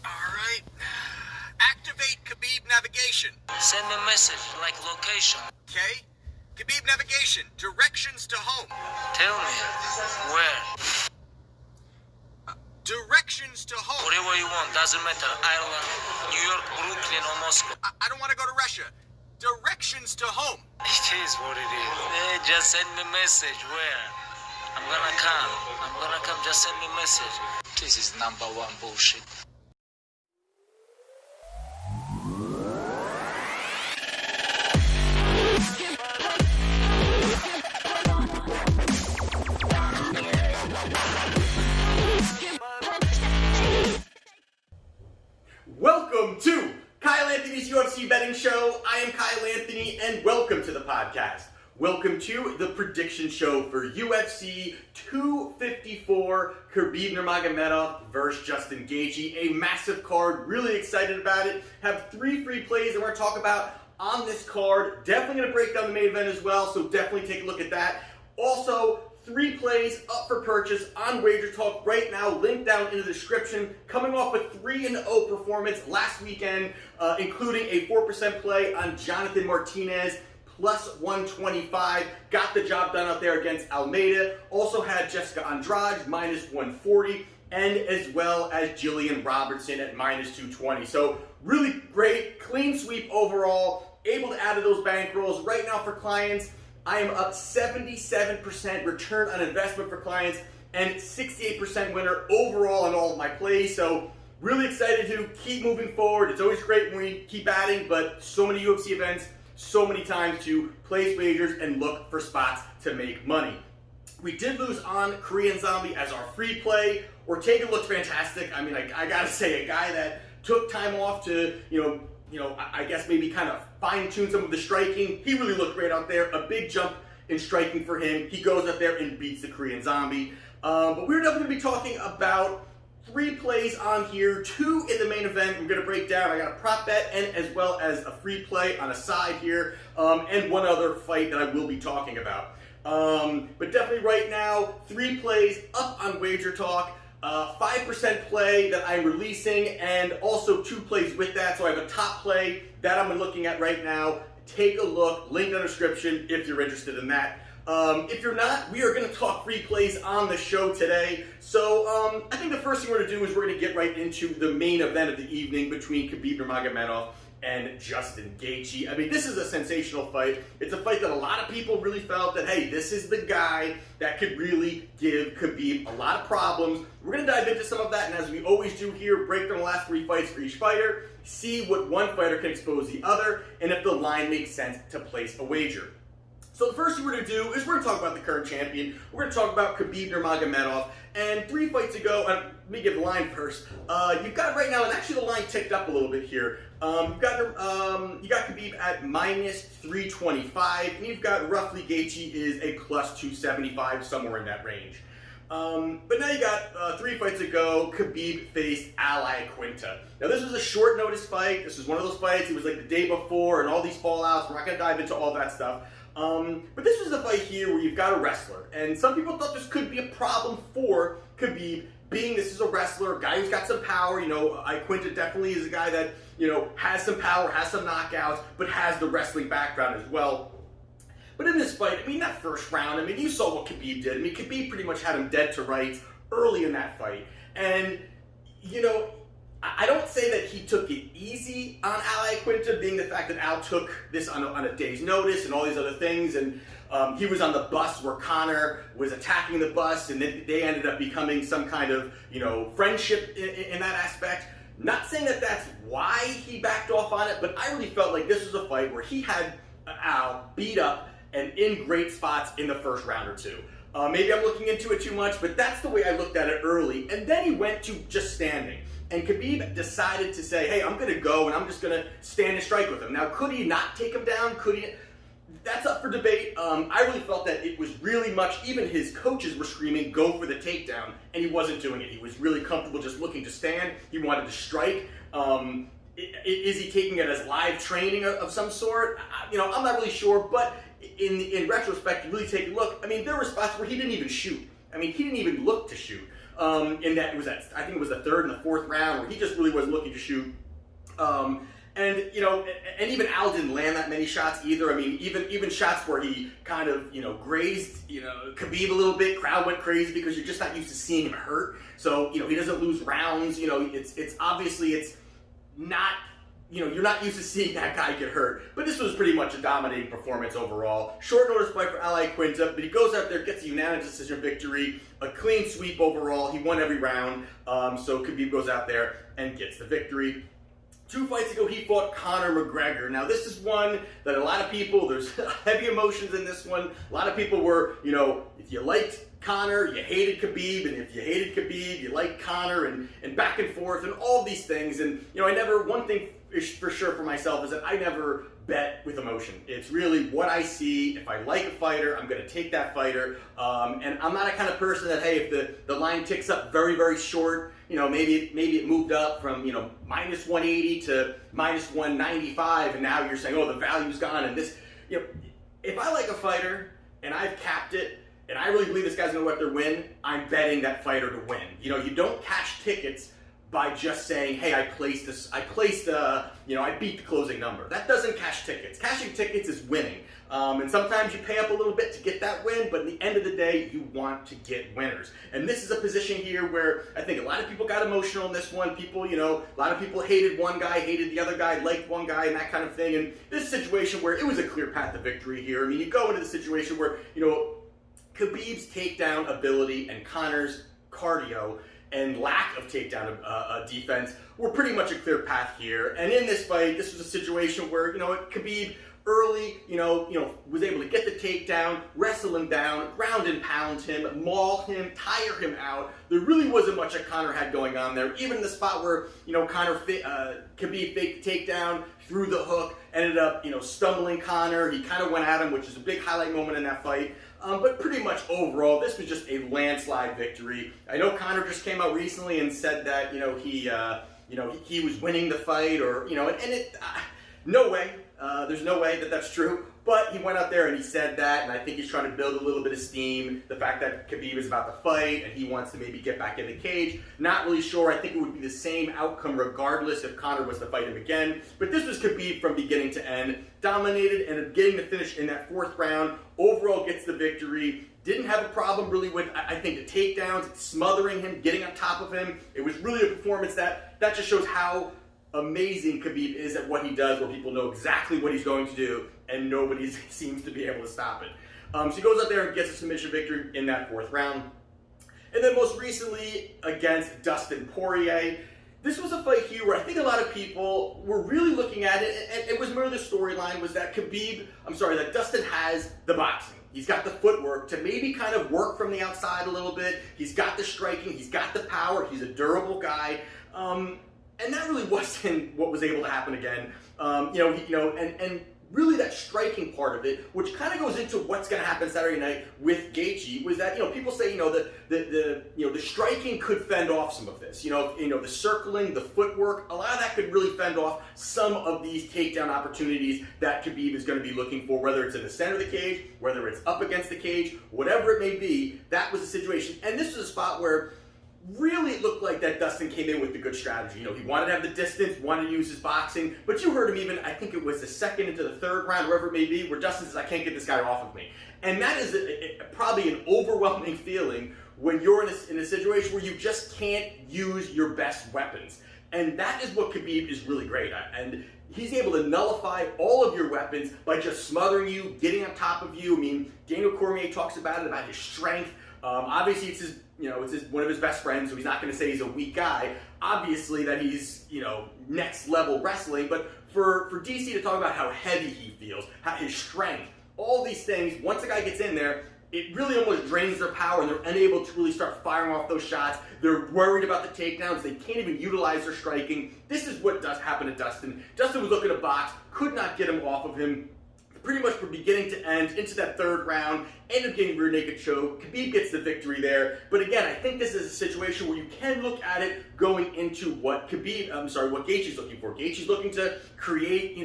Alright. Activate Khabib navigation. Send a message, like location. Okay? Khabib navigation. Directions to home. Tell me, where? Directions to home. Whatever you want, doesn't matter. Ireland, New York, Brooklyn, or Moscow. I don't want to go to Russia. Directions to home. It is what it is. Just send me a message, where? I'm gonna come, just send me a message. This is number one bullshit. Welcome to Kyle Anthony's UFC Betting Show. I am Kyle Anthony, and welcome to the podcast. Welcome to the prediction show for UFC 254, Khabib Nurmagomedov versus Justin Gaethje. A massive card, really excited about it. Have 3 free plays that we're going to talk about on this card. Definitely going to break down the main event as well, so definitely take a look at that. Also, 3 plays up for purchase on Wagertalk right now, link down in the description. Coming off a 3-0 performance last weekend, including a 4% play on Jonathan Martinez, plus 125. Got the job done out there against Almeida. Also had Jessica Andrade, minus 140, and as well as Jillian Robertson at minus 220. So really great, clean sweep overall. Able to add to those bankrolls. Right now for clients, I am up 77% return on investment for clients and 68% winner overall on all of my plays. So really excited to keep moving forward. It's always great when we keep adding, but so many UFC events, so many times to place wagers and look for spots to make money. We did lose on Korean Zombie as our free play. Ortega looked fantastic. I mean, I gotta say, a guy that took time off to, I guess maybe kind of fine-tune some of the striking. He really looked great out there. A big jump in striking for him. He goes out there and beats the Korean Zombie. But we're definitely going to be talking about 3 plays on here, 2 in the main event. I'm going to break down. I got a prop bet and as well as a free play on a side here, and one other fight that I will be talking about. But definitely right now, 3 plays up on Wagertalk. 5% play that I'm releasing, and also 2 plays with that. So I have a top play that I'm looking at right now. Take a look, link in the description if you're interested in that. If you're not, we are going to talk free plays on the show today. So I think the first thing we're going to do is we're going to get right into the main event of the evening between Khabib Nurmagomedov and Justin Gaethje. I mean, this is a sensational fight. It's a fight that a lot of people really felt that, hey, this is the guy that could really give Khabib a lot of problems. We're going to dive into some of that, and as we always do here, break down the last 3 fights for each fighter, see what one fighter can expose the other, and if the line makes sense to place a wager. So the first thing we're going to do is we're going to talk about the current champion. We're going to talk about Khabib Nurmagomedov. And 3 fights ago, let me give the line first. You've got right now, and actually the line ticked up a little bit here. You got Khabib at minus 325, and you've got roughly Gaethje is a plus 275, somewhere in that range. But now you got 3 fights ago, Khabib faced Al Iaquinta. Now this was a short notice fight. This was one of those fights. It was like the day before, and all these fallouts. We're not going to dive into all that stuff. But this was a fight here where you've got a wrestler, and some people thought this could be a problem for Khabib, being this is a wrestler, a guy who's got some power. Iaquinta definitely is a guy that, has some power, has some knockouts, but has the wrestling background as well. But in this fight, I mean, that first round, I mean, you saw what Khabib did. I mean, Khabib pretty much had him dead to rights early in that fight. And, I don't say that he took it easy on Al Iaquinta, being the fact that Al took this on a day's notice and all these other things, and he was on the bus where Conor was attacking the bus, and then they ended up becoming some kind of, friendship in that aspect. Not saying that that's why he backed off on it, but I really felt like this was a fight where he had Al beat up and in great spots in the first round or 2. Maybe I'm looking into it too much, but that's the way I looked at it early. And then he went to just standing. And Khabib decided to say, hey, I'm going to go and I'm just going to stand and strike with him. Now, could he not take him down? Could he? That's up for debate. I really felt that it was really much, even his coaches were screaming, go for the takedown, and he wasn't doing it. He was really comfortable just looking to stand. He wanted to strike. Is he taking it as live training of some sort? I'm not really sure, but in retrospect, you really take a look. I mean, there were spots where he didn't even shoot. I mean, he didn't even look to shoot. in that I think it was the third and the fourth round where he just really wasn't looking to shoot. And even Al didn't land that many shots either. I mean, even shots where he kind of, grazed, Khabib a little bit, crowd went crazy because you're just not used to seeing him hurt. So, he doesn't lose rounds. It's obviously it's not, you're not used to seeing that guy get hurt. But this was pretty much a dominating performance overall. Short notice fight for Al Quinta, but he goes out there, gets a unanimous decision victory, a clean sweep overall. He won every round. So Khabib goes out there and gets the victory. 2 fights ago, he fought Conor McGregor. Now, this is one that a lot of people, there's heavy emotions in this one. A lot of people were, if you liked Conor, you hated Khabib, and if you hated Khabib, you liked Conor, and back and forth, and all these things. And, one thing is for sure for myself is that I never bet with emotion. It's really what I see. If I like a fighter, I'm going to take that fighter. And I'm not a kind of person that, hey, if the line ticks up very, very short, maybe it moved up from, minus 180 to minus 195, and now you're saying, oh, the value's gone, and this, if I like a fighter, and I've capped it, and I really believe this guy's going to go out there win, I'm betting that fighter to win. You don't cash tickets by just saying, hey, I beat the closing number. That doesn't cash tickets. Cashing tickets is winning. And sometimes you pay up a little bit to get that win, but at the end of the day, you want to get winners. And this is a position here where I think a lot of people got emotional in this one. People, a lot of people hated one guy, hated the other guy, liked one guy, and that kind of thing. And this situation where it was a clear path to victory here. I mean, you go into the situation where, Khabib's takedown ability and Conor's cardio and lack of takedown defense were pretty much a clear path here. And in this fight, this was a situation where, Khabib early, was able to get the takedown, wrestle him down, ground and pound him, maul him, tire him out. There really wasn't much that Conor had going on there. Even the spot where, Khabib faked the takedown, threw the hook, ended up, stumbling Conor. He kind of went at him, which is a big highlight moment in that fight. But pretty much overall, this was just a landslide victory. I know Conor just came out recently and said that, he was winning the fight, or, no way. There's no way that that's true. But he went out there and he said that, and I think he's trying to build a little bit of steam. The fact that Khabib is about to fight and he wants to maybe get back in the cage. Not really sure. I think it would be the same outcome regardless if Conor was to fight him again. But this was Khabib from beginning to end. Dominated and getting the finish in that 4th round. Overall gets the victory. Didn't have a problem really with, I think, the takedowns, smothering him, getting on top of him. It was really a performance that just shows how amazing Khabib is at what he does, where people know exactly what he's going to do, and nobody seems to be able to stop it. So he goes out there and gets a submission victory in that 4th round. And then most recently against Dustin Poirier. This was a fight here where I think a lot of people were really looking at it, and it was more the storyline was that that Dustin has the boxing. He's got the footwork to maybe kind of work from the outside a little bit. He's got the striking, he's got the power, he's a durable guy. And that really wasn't what was able to happen again. And really that striking part of it, which kind of goes into what's going to happen Saturday night with Gaethje, was that people say the striking could fend off some of this. The circling, the footwork, a lot of that could really fend off some of these takedown opportunities that Khabib is going to be looking for, whether it's in the center of the cage, whether it's up against the cage, whatever it may be. That was the situation, and this was a spot where really it looked like that Dustin came in with the good strategy. He wanted to have the distance, wanted to use his boxing, but you heard him even, I think it was the 2nd into the 3rd round, wherever it may be, where Dustin says, I can't get this guy off of me. And that is probably an overwhelming feeling when you're in a situation where you just can't use your best weapons. And that is what Khabib is really great at. And he's able to nullify all of your weapons by just smothering you, getting on top of you. I mean, Daniel Cormier talks about his strength. Obviously, it's one of his best friends, so he's not going to say he's a weak guy. Obviously, that he's, next level wrestling. But for DC to talk about how heavy he feels, how his strength, all these things, once a guy gets in there, it really almost drains their power, and they're unable to really start firing off those shots. They're worried about the takedowns. They can't even utilize their striking. This is what does happen to Dustin. Dustin was looking to box, could not get him off of him. Pretty much from beginning to end, into that 3rd round, ended up getting rear naked choke. Khabib gets the victory there. But again, I think this is a situation where you can look at it going into what Gaethje's looking for. Gaethje's looking to create,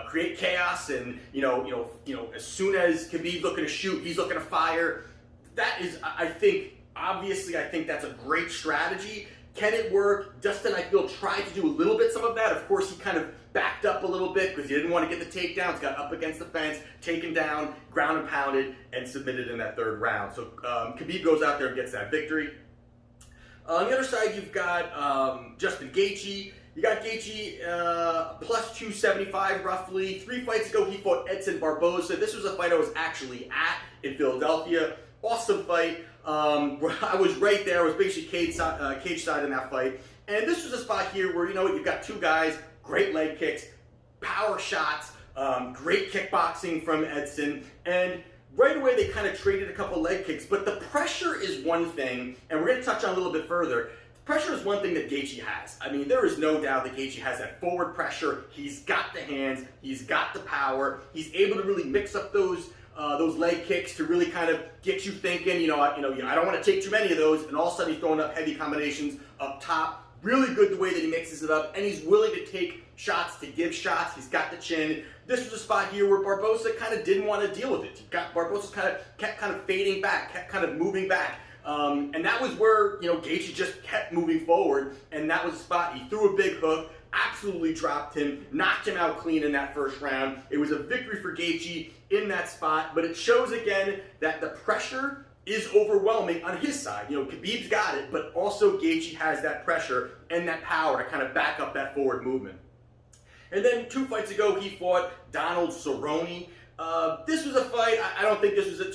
create chaos, and as soon as Khabib's looking to shoot, he's looking to fire. That is, I think, Obviously, I think that's a great strategy. Can it work? Dustin, I feel, tried to do a little bit some of that. Of course, he kind of backed up a little bit because he didn't want to get the takedowns, got up against the fence, taken down, ground and pounded, and submitted in that third round. So Khabib goes out there and gets that victory. On the other side, you've got Justin Gaethje. You got Gaethje plus 275 roughly. 3 fights ago, he fought Edson Barboza. This was a fight I was actually at in Philadelphia. Awesome fight. I was right there. I was basically cage side in that fight. And this was a spot here where, you've got 2 guys, great leg kicks, power shots, great kickboxing from Edson. And right away, they kind of traded a couple leg kicks. But the pressure is one thing, and we're going to touch on a little bit further. Pressure is one thing that Gaethje has. I mean, there is no doubt that Gaethje has that forward pressure. He's got the hands. He's got the power. He's able to really mix up those leg kicks to really kind of get you thinking, I don't want to take too many of those. And all of a sudden, he's throwing up heavy combinations up top. Really good the way that he mixes it up. And he's willing to take shots, to give shots. He's got the chin. This was a spot here where Barboza kind of didn't want to deal with it. Barboza kept kind of fading back, kept kind of moving back. And that was where, Gaethje just kept moving forward, and that was the spot. He threw a big hook, absolutely dropped him, knocked him out clean in that first round. It was a victory for Gaethje in that spot, but it shows again that the pressure is overwhelming on his side. Khabib's got it, but also Gaethje has that pressure and that power to kind of back up that forward movement. And then 2 fights ago, he fought Donald Cerrone. This was a fight, I don't think this was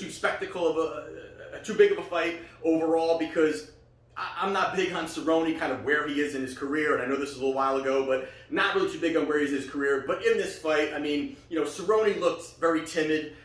too big of a fight overall, because I'm not big on Cerrone, kind of where he is in his career, and I know this was a little while ago, but not really too big on where he is in his career. But in this fight, I mean, Cerrone looked very timid,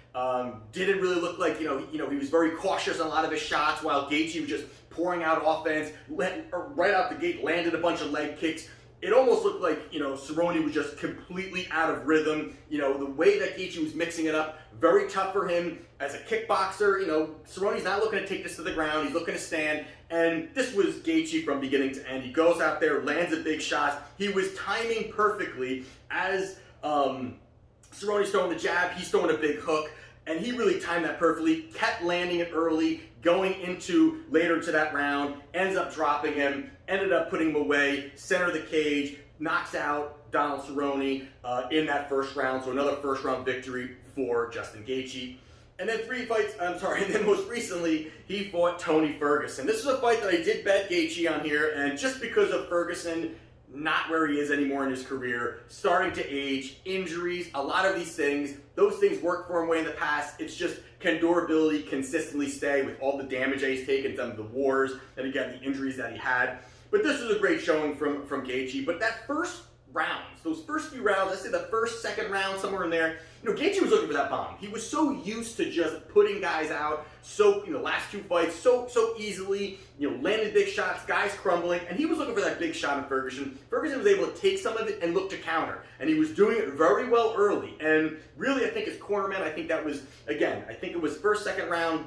didn't really look like, he was very cautious on a lot of his shots, while Gaethje was just pouring out offense, right out the gate, landed a bunch of leg kicks. It almost looked like, Cerrone was just completely out of rhythm. The way that Gaethje was mixing it up, very tough for him as a kickboxer. Cerrone's not looking to take this to the ground. He's looking to stand. And this was Gaethje from beginning to end. He goes out there, lands a big shot. He was timing perfectly as Cerrone's throwing the jab. He's throwing a big hook. And he really timed that perfectly, kept landing it early, going into later into that round, ends up dropping him, ended up putting him away, center of the cage, knocks out Donald Cerrone in that first round. So another first round victory for Justin Gaethje. And then and then most recently, he fought Tony Ferguson. This is a fight that I did bet Gaethje on here, and just because of Ferguson not where he is anymore in his career, starting to age, injuries, a lot of these things, those things worked for him way in the past. It's just, can durability consistently stay with all the damage that he's taken, some of the wars, and again, the injuries that he had. But this was a great showing from Gaethje. But that first rounds, those first few rounds, let's say the first, second round, somewhere in there, Gaethje was looking for that bomb. He was so used to just putting guys out, last 2 fights, so easily, landed big shots, guys crumbling, and he was looking for that big shot in Ferguson. Ferguson was able to take some of it and look to counter, and he was doing it very well early. And really, I think his cornerman, I think it was first, second round,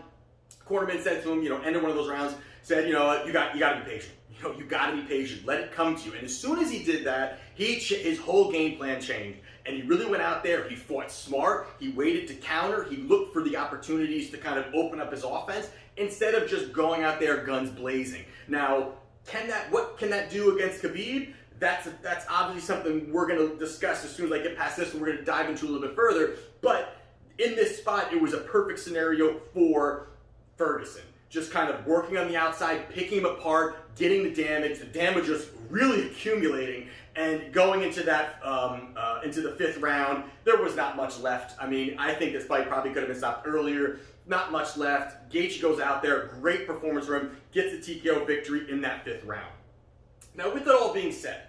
cornerman said to him, end of one of those rounds, said, you got to be patient. You got to be patient. Let it come to you. And as soon as he did that, his whole game plan changed. And he really went out there. He fought smart. He waited to counter. He looked for the opportunities to kind of open up his offense instead of just going out there guns blazing. Now, what can that do against Khabib? That's obviously something we're going to discuss as soon as I get past this, and we're going to dive into a little bit further. But in this spot, it was a perfect scenario for Ferguson. Just kind of working on the outside, picking him apart, getting the damage just really accumulating, and going into that into the 5th round, there was not much left. I mean, I think this fight probably could have been stopped earlier. Not much left. Gaethje goes out there, great performance from him, gets the TKO victory in that 5th round. Now, with it all being said,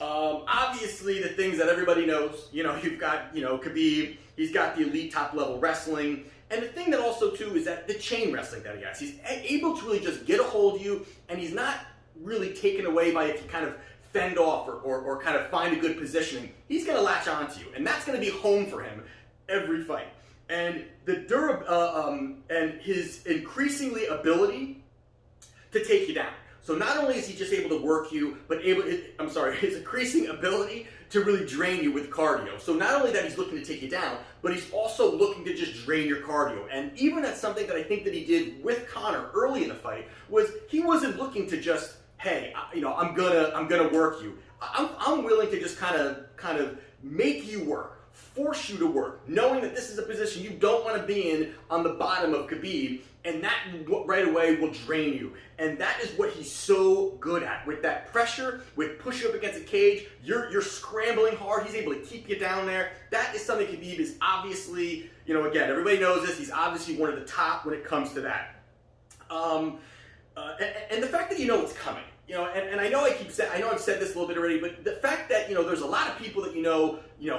obviously the things that everybody knows, you've got, Khabib, he's got the elite top level wrestling. And the thing that also, too, is that the chain wrestling that he has. He's able to really just get a hold of you, and he's not really taken away by if you kind of fend off or kind of find a good positioning. He's going to latch onto you, and that's going to be home for him every fight. And and his increasingly ability to take you down. So not only is he just able to work you, but his increasing ability to really drain you with cardio. So not only that he's looking to take you down, but he's also looking to just drain your cardio. And even that's something that I think that he did with Conor early in the fight, was he wasn't looking to just, hey, I'm gonna work you. I'm willing to just kind of make you work, force you to work, knowing that this is a position you don't want to be in on the bottom of Khabib, and that right away will drain you. And that is what he's so good at. With that pressure, with pushing up against a cage, you're scrambling hard, he's able to keep you down there. That is something Khabib is obviously, again, everybody knows this, he's obviously one of the top when it comes to that. And the fact that you know what's coming. And I know I've said this a little bit already, but the fact that, there's a lot of people that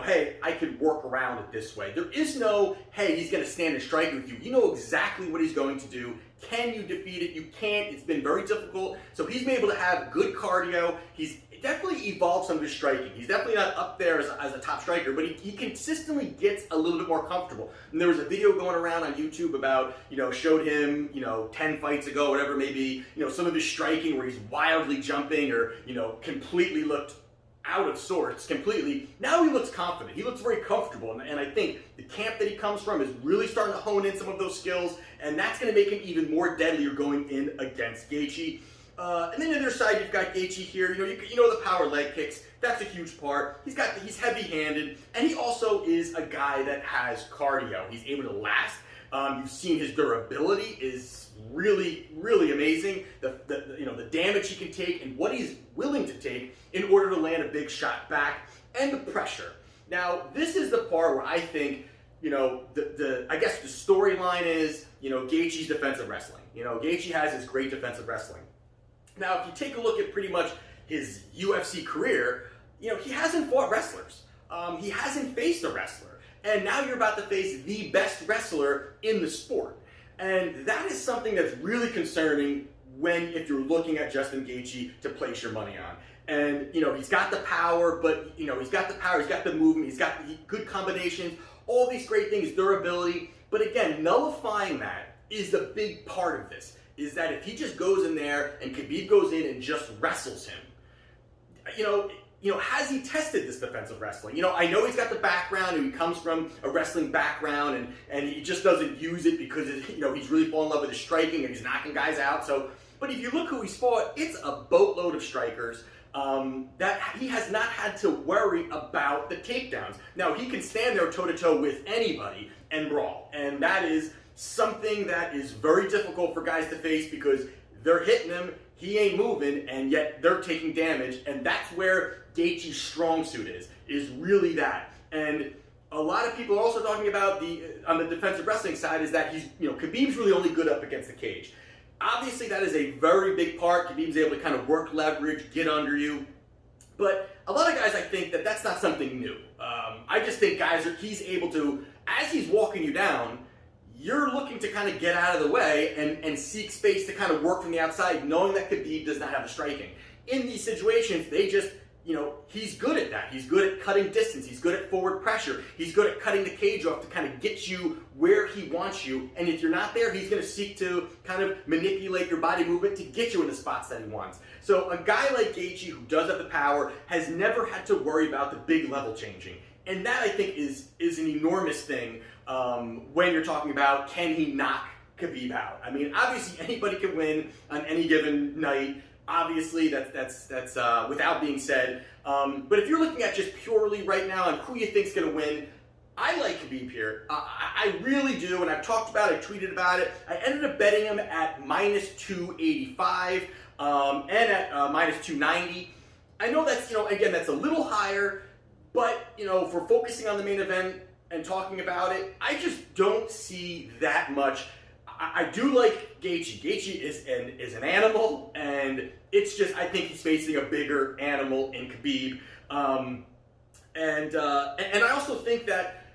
hey, I could work around it this way. There is no, hey, he's going to stand and strike with you. You know exactly what he's going to do. Can you defeat it? You can't. It's been very difficult. So he's been able to have good cardio. He's definitely evolved some of his striking. He's definitely not up there as a top striker, but he consistently gets a little bit more comfortable. And there was a video going around on YouTube about, showed him, 10 fights ago, whatever, maybe, some of his striking where he's wildly jumping or, completely looked out of sorts completely. Now he looks confident. He looks very comfortable. And I think the camp that he comes from is really starting to hone in some of those skills, and that's going to make him even more deadlier going in against Gaethje. And then on the other side, you've got Gaethje here. The power leg kicks. That's a huge part. He's heavy-handed, and he also is a guy that has cardio. He's able to last. You've seen his durability is really, really amazing. The damage he can take and what he's willing to take in order to land a big shot back, and the pressure. Now, this is the part where I think, I guess the storyline is, Gaethje's defensive wrestling. Gaethje has his great defensive wrestling. Now, if you take a look at pretty much his UFC career, he hasn't fought wrestlers. He hasn't faced a wrestler. And now you're about to face the best wrestler in the sport. And that is something that's really concerning if you're looking at Justin Gaethje to place your money on. And, he's got the power, but, he's got the power, he's got the movement, he's got good combinations, all these great things, durability. But again, nullifying that is the big part of this, is that if he just goes in there and Khabib goes in and just wrestles him, has he tested this defensive wrestling? I know he's got the background and he comes from a wrestling background and he just doesn't use it because, he's really fallen in love with his striking and he's knocking guys out. But if you look who he's fought, it's a boatload of strikers that he has not had to worry about the takedowns. Now, he can stand there toe-to-toe with anybody and brawl. And that is something that is very difficult for guys to face because they're hitting him, he ain't moving, and yet they're taking damage. And that's where Gaethje's strong suit is really that. And a lot of people are also talking about on the defensive wrestling side is that Khabib's really only good up against the cage. Obviously, that is a very big part. Khabib's able to kind of work leverage, get under you. But a lot of guys, I think that's not something new. I just think he's able to, as he's walking you down, you're looking to kind of get out of the way and seek space to kind of work from the outside, knowing that Khabib does not have the striking. In these situations, they just, he's good at that. He's good at cutting distance. He's good at forward pressure. He's good at cutting the cage off to kind of get you where he wants you. And if you're not there, he's going to seek to kind of manipulate your body movement to get you in the spots that he wants. So a guy like Gaethje, who does have the power, has never had to worry about the big level changing. And that, I think, is an enormous thing when you're talking about, can he knock Khabib out? I mean, obviously, anybody can win on any given night. Obviously, that's without being said. But if you're looking at just purely right now on who you think's going to win, I like Khabib here. I really do, and I've talked about it, I tweeted about it. I ended up betting him at -285 and at -290. I know that's, again, that's a little higher, but, if we're focusing on the main event and talking about it, I just don't see that much. I do like Gaethje. Gaethje is an animal, and it's just, I think he's facing a bigger animal in Khabib. And I also think that,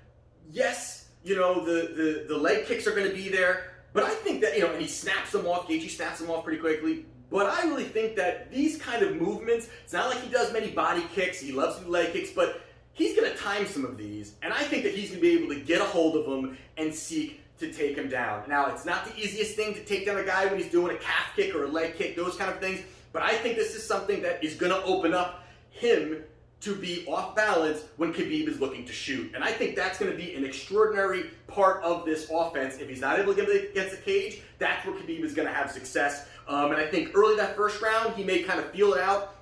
yes, the leg kicks are going to be there, but I think that, and he snaps them off. Gaethje snaps them off pretty quickly. But I really think that these kind of movements, it's not like he does many body kicks. He loves to do leg kicks, but he's going to time some of these, and I think that he's going to be able to get a hold of them and seek to take him down. Now, it's not the easiest thing to take down a guy when he's doing a calf kick or a leg kick, those kind of things, But I think this is something that is going to open up him to be off balance when Khabib is looking to shoot. And I think that's going to be an extraordinary part of this offense. If he's not able to get it against the cage, that's where Khabib is going to have success. And I think early that first round, he may kind of feel out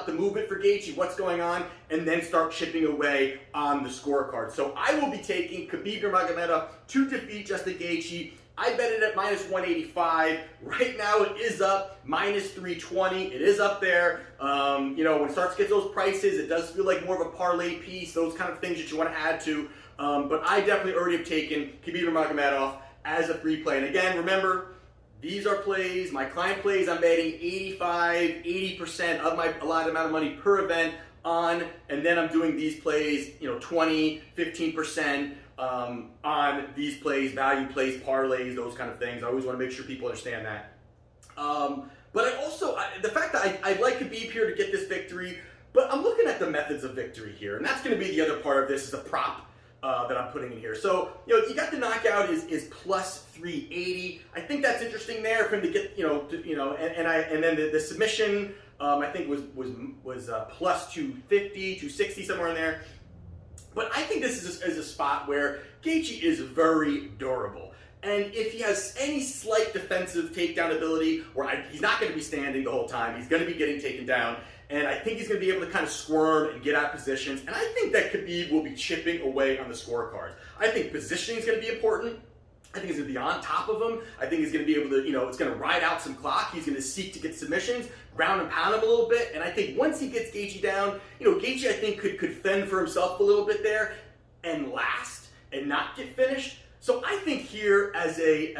the movement for Gaethje, what's going on, and then start chipping away on the scorecard. So I will be taking Khabib Nurmagomedov to defeat Justin Gaethje. I bet it at minus 185. Right now it is up minus 320. It is up there. When it starts to get those prices, it does feel like more of a parlay piece, those kind of things that you want to add to. But I definitely already have taken Khabib Nurmagomedov as a free play. And again, remember, these are plays, my client plays, I'm betting 80% of my allotted amount of money per event on, and then I'm doing these plays, 20, 15% on these plays, value plays, parlays, those kind of things. I always want to make sure people understand that. But I also, the fact that I'd like Khabib here to get this victory, but I'm looking at the methods of victory here, and that's going to be the other part of this, is a prop that I'm putting in here. So, you got the knockout is plus 380. I think that's interesting there for him to get, and then the submission, I think was plus 250, 260, somewhere in there. But I think this is a spot where Gaethje is very durable. And if he has any slight defensive takedown ability, he's not going to be standing the whole time, he's going to be getting taken down, and I think he's going to be able to kind of squirm and get out of positions, and I think that Khabib will be chipping away on the scorecards. I think positioning is going to be important. I think he's going to be on top of him. I think he's going to be able to, it's going to ride out some clock. He's going to seek to get submissions, ground and pound him a little bit, and I think once he gets Gaethje down, Gaethje, I think, could fend for himself a little bit there and last and not get finished. So I think here, as a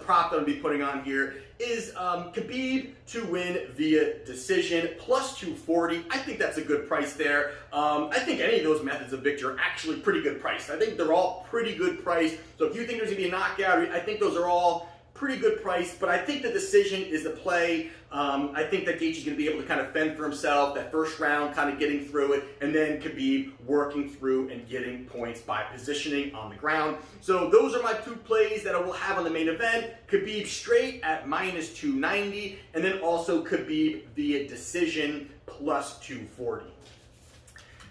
prop that I'm going to be putting on here, is Khabib to win via decision, plus 240. I think that's a good price there. I think any of those methods of victory are actually pretty good price. I think they're all pretty good price. So if you think there's going to be a knockout, I think those are all pretty good price, but I think the decision is the play. I think that Gaethje's going to be able to kind of fend for himself, that first round kind of getting through it, and then Khabib working through and getting points by positioning on the ground. So those are my two plays that I will have on the main event. Khabib straight at minus 290, and then also Khabib via decision plus 240.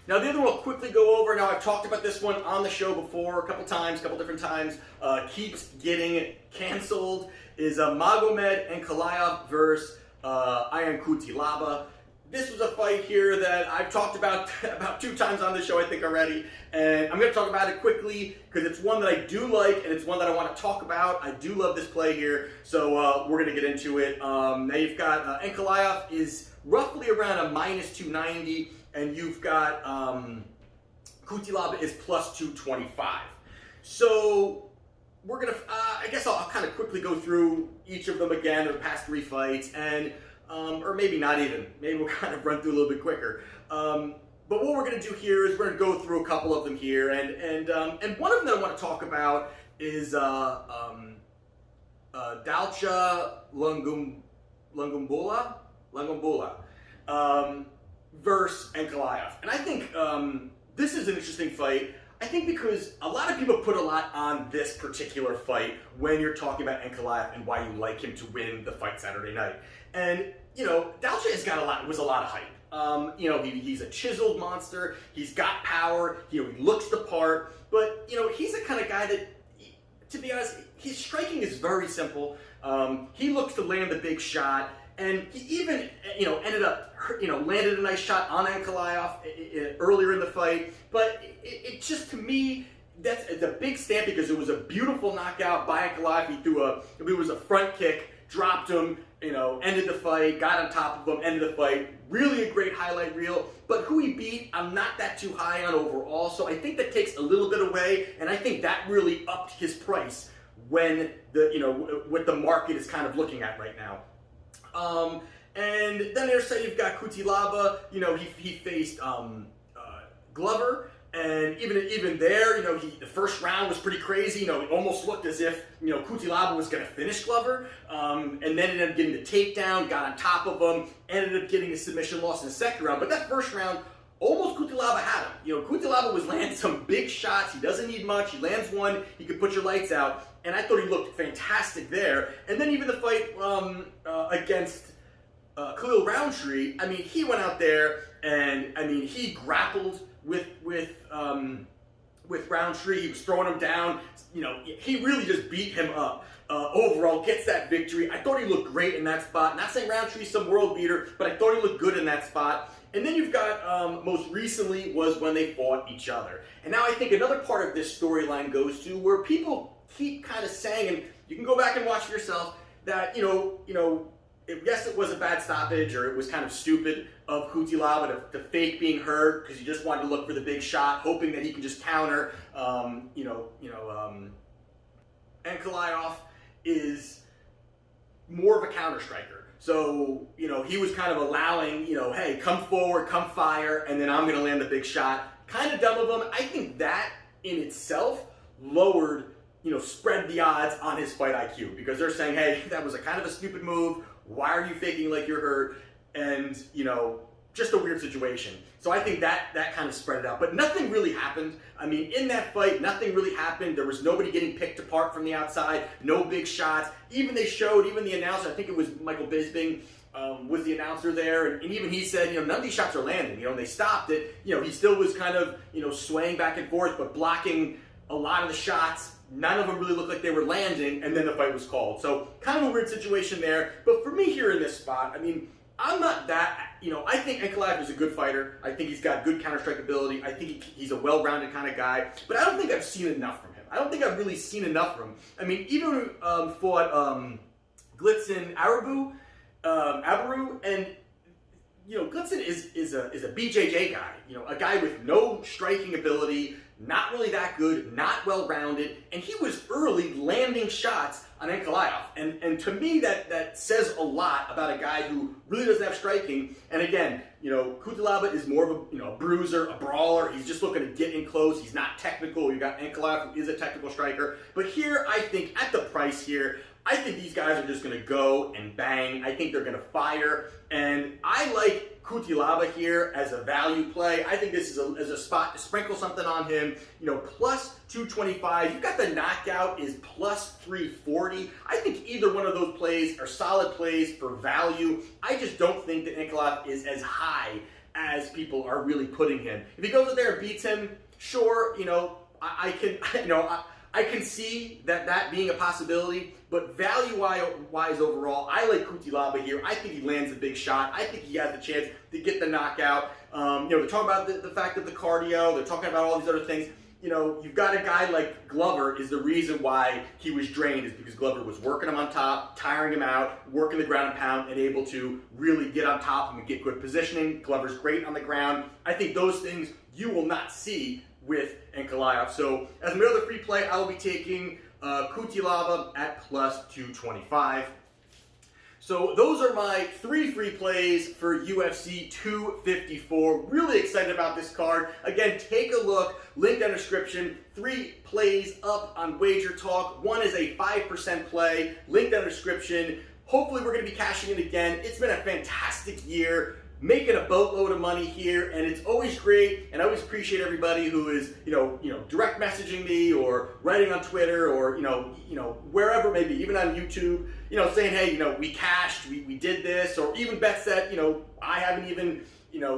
Now the other one I'll quickly go over. Now I've talked about this one on the show before a couple different times. Keeps getting canceled. Is Magomed Ankalaev versus Ion Cutelaba. This was a fight here that I've talked about 2 times on the show, I think, already. And I'm going to talk about it quickly because it's one that I do like and it's one that I want to talk about. I do love this play here, so we're going to get into it. Now you've got Ankalaev is roughly around a minus 290. And you've got Cutelaba is plus 225. So we're gonna, I guess I'll kind of quickly go through each of them again, the past 3 fights, and or maybe not even. Maybe we'll kind of run through a little bit quicker. But what we're gonna do here is we're gonna go through a couple of them here, and one of them that I want to talk about is Dalcha Lungumbula. Versus Ankalaev. And I think this is an interesting fight. I think because a lot of people put a lot on this particular fight when you're talking about Ankalaev and why you like him to win the fight Saturday night. And, Dalcha has got a lot of hype. He's a chiseled monster. He's got power. He looks the part. But, he's the kind of guy that, to be honest, his striking is very simple. He looks to land the big shot. And he even, ended up, landed a nice shot on Ankalaev earlier in the fight. But it just, to me, it's a big stamp because it was a beautiful knockout by Ankalaev. It was a front kick, dropped him, ended the fight, got on top of him, ended the fight. Really a great highlight reel. But who he beat, I'm not that too high on overall. So I think that takes a little bit away. And I think that really upped his price when what the market is kind of looking at right now. And then there's say you've got Cutelaba, he faced Glover, and even there, the first round was pretty crazy. It almost looked as if Cutelaba was going to finish Glover, and then ended up getting the takedown, got on top of him, ended up getting a submission loss in the second round. But that first round, almost Cutelaba had him. Cutelaba was landing some big shots. He doesn't need much. He lands one, he could put your lights out. And I thought he looked fantastic there. And then even the fight against Khalil Roundtree, I mean, he went out there and, I mean, he grappled with Roundtree. He was throwing him down. You know, he really just beat him up. Overall, gets that victory. I thought he looked great in that spot. Not saying Roundtree's some world beater, but I thought he looked good in that spot. And then you've got, most recently was when they fought each other. And now I think another part of this storyline goes to where people keep kind of saying, and you can go back and watch for yourself, that, yes, it was a bad stoppage, or it was kind of stupid of Kutilaba to fake being hurt because he just wanted to look for the big shot, hoping that he can just counter. Ankalaev is more of a counter striker. So, he was kind of allowing, hey, come forward, come fire, and then I'm going to land the big shot. Kind of dumb of him. I think that in itself lowered, spread the odds on his fight IQ, because they're saying, hey, that was a kind of a stupid move. Why are you faking like you're hurt? And, just a weird situation. So I think that kind of spread it out. But nothing really happened. I mean, in that fight, nothing really happened. There was nobody getting picked apart from the outside. No big shots. Even the announcer, I think it was Michael Bisping, was the announcer there. And even he said, none of these shots are landing. They stopped it. He still was kind of, swaying back and forth, but blocking a lot of the shots. None of them really looked like they were landing, and then the fight was called. So kind of a weird situation there. But for me here in this spot, I mean, I'm not that, I think Ankalaev is a good fighter. I think he's got good counter-strike ability. I think he's a well-rounded kind of guy. But I don't think I've seen enough from him. I don't think I've really seen enough from him. I mean, even when we fought Glitzen Abaru, and, Glitzen is a BJJ guy. A guy with no striking ability, not really that good, not well-rounded, and he was early landing shots on Ankalaev. And to me, that says a lot about a guy who really doesn't have striking. And again, Kutilaba is more of a bruiser, a brawler. He's just looking to get in close. He's not technical. You got Ankalaev, who is a technical striker. But here, I think, at the price here, I think these guys are just going to go and bang. I think they're going to fire. And I like Kutilaba here as a value play. I think this is a spot to sprinkle something on him. Plus 225. You've got the knockout is plus 340. I think either one of those plays are solid plays for value. I just don't think that Ankalaev is as high as people are really putting him. If he goes out there and beats him, sure, I can see that being a possibility, but value-wise overall, I like Kutilaba here. I think he lands a big shot. I think he has the chance to get the knockout. They're talking about the fact of the cardio. They're talking about all these other things. You've got a guy like Glover is the reason why he was drained, is because Glover was working him on top, tiring him out, working the ground and pound, and able to really get on top of him and get good positioning. Glover's great on the ground. I think those things you will not see with Ankalaev. So as my other free play, I will be taking Kutilaba at plus 225. So those are my 3 free plays for UFC 254. Really excited about this card. Again, take a look. Link down in the description. 3 plays up on Wagertalk. One is a 5% play. Link down in the description. Hopefully we're going to be cashing in again. It's been a fantastic year. Making a boatload of money here, and it's always great, and I always appreciate everybody who is, direct messaging me or writing on Twitter or, wherever, maybe even on YouTube, saying, hey, we cashed, we did this, or even bets that, I haven't even,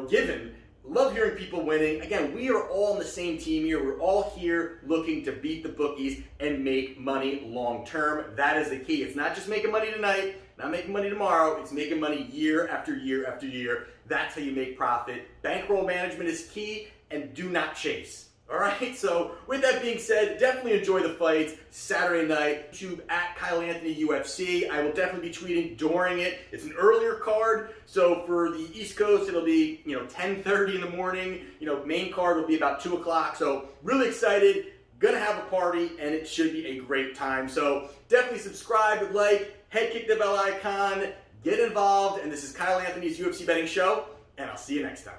given. Love hearing people winning. Again, we are all on the same team here. We're all here looking to beat the bookies and make money long term. That is the key. It's not just making money tonight, not making money tomorrow. It's making money year after year after year. That's how you make profit. Bankroll management is key, and do not chase. All right, so with that being said, definitely enjoy the fights Saturday night. YouTube at Kyle Anthony UFC. I will definitely be tweeting during it. It's an earlier card, so for the East Coast, it'll be 10:30 in the morning. Main card will be about 2 o'clock. So really excited. Gonna have a party, and it should be a great time. So definitely subscribe, like, head kick the bell icon, get involved. And this is Kyle Anthony's UFC Betting Show, and I'll see you next time.